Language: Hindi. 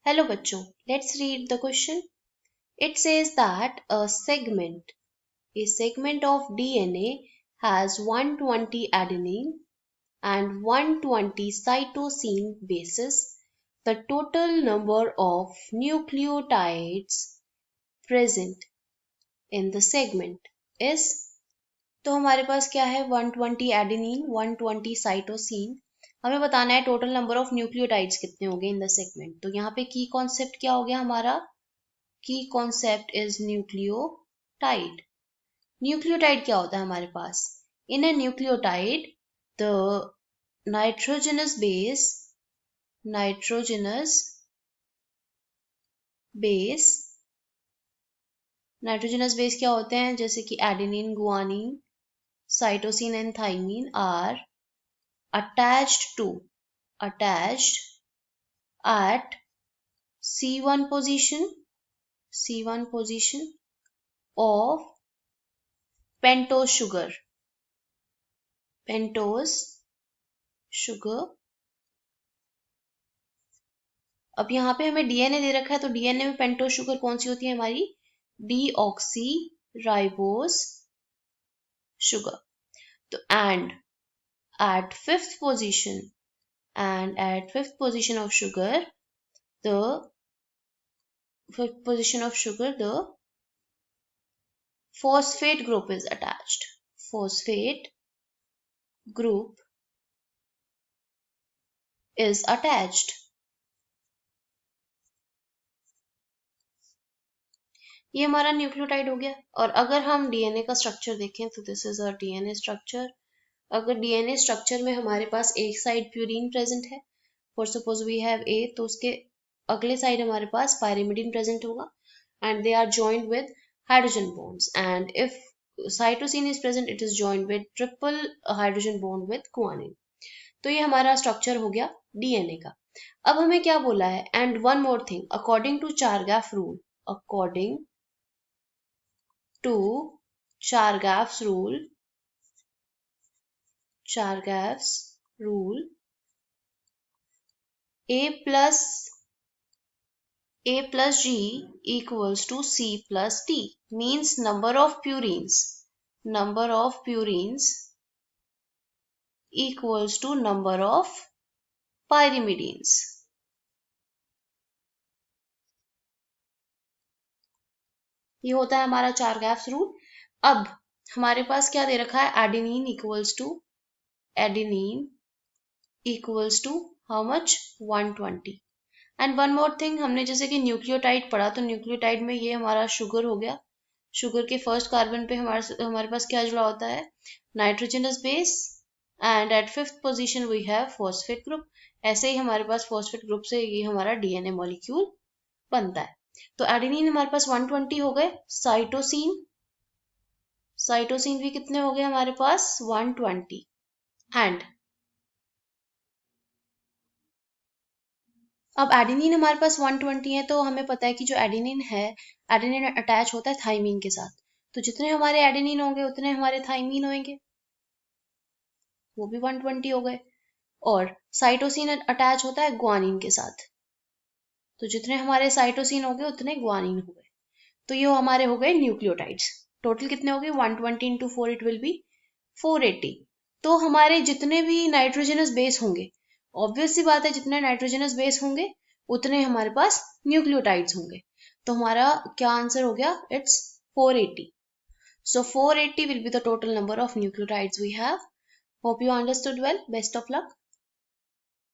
Hello बच्चों, let's read the question. It says that a segment of DNA has 120 adenine and 120 cytosine bases. The total number of nucleotides present in the segment is, तो हमारे पास क्या है 120 एडेनिन 120 साइटोसिन. हमें बताना है टोटल नंबर ऑफ न्यूक्लियोटाइड्स कितने होंगे इन द सेगमेंट. तो यहाँ पे की कॉन्सेप्ट क्या हो गया हमारा, की कॉन्सेप्ट इज न्यूक्लियोटाइड. न्यूक्लियोटाइड क्या होता है हमारे पास, in a nucleotide the nitrogenous base nitrogenous base क्या होते हैं, जैसे कि adenine, guanine, cytosine and thymine are attached at C1 position of pentose sugar. अब यहाँ पे हमें डीएनए दे रखा है, तो डीएनए में पेंटोज शुगर कौन सी होती है हमारी, डीऑक्सी राइबोस शुगर. तो and at fifth position of sugar, the phosphate group is attached. ये हमारा न्यूक्लियोटाइड हो गया. और अगर हम डीएनए का स्ट्रक्चर देखें तो this is a DNA structure. अगर डीएनए स्ट्रक्चर में हमारे पास एक साइड प्यूरीन प्रेजेंट है, for suppose we have A, तो उसके अगले साइड हमारे पास पायरिमिडीन प्रेजेंट होगा and they are joined with hydrogen bonds. And if cytosine is present, it is joined with triple hydrogen bond with guanine. तो ये हमारा स्ट्रक्चर हो गया डीएनए का. अब हमें क्या बोला है, and one more thing, according to Chargaff rule, A plus G equals to C plus D, means number of purines equals to number of pyrimidines. ये होता है हमारा चारगैफ रूल. अब हमारे पास क्या दे रखा है, adenine equals to how much, 120. And one more thing, हमने जैसे कि न्यूक्लियोटाइड पढ़ा, तो न्यूक्लियोटाइड में ये हमारा शुगर हो गया. शुगर के फर्स्ट कार्बन पे हमारे पास क्या जुड़ा होता है, nitrogenous base, and at fifth position we have phosphate group. ऐसे ही हमारे पास फॉस्फेट ग्रुप से ये हमारा डीएनए मॉलिक्यूल बनता है. तो एडेनिन हमारे पास 120 हो गए. साइटोसिन भी कितने हो गए हमारे पास, 120. एंड अब एडेनिन हमारे पास 120 है, तो हमें पता है कि जो एडेनिन है, एडेनिन अटैच होता है थाइमीन के साथ. तो जितने हमारे एडेनिन होंगे उतने हमारे थाइमीन होंगे, वो भी 120 हो गए. और साइटोसिन अटैच होता है ग्वानिन के साथ, तो जितने हमारे साइटोसिन हो गए उतने ग्वानिन हो गए. तो ये हमारे हो गए न्यूक्लियोटाइड्स. टोटल कितने हो गए, 120 into 4 इट विल बी 480. तो हमारे जितने भी नाइट्रोजनस बेस होंगे, ऑब्वियस सी बात है, जितने नाइट्रोजनस बेस होंगे उतने हमारे पास न्यूक्लियोटाइड्स होंगे. तो हमारा क्या आंसर हो गया, it's 480. So 480 will be the total number of nucleotides we have. Hope you understood well. Best of luck.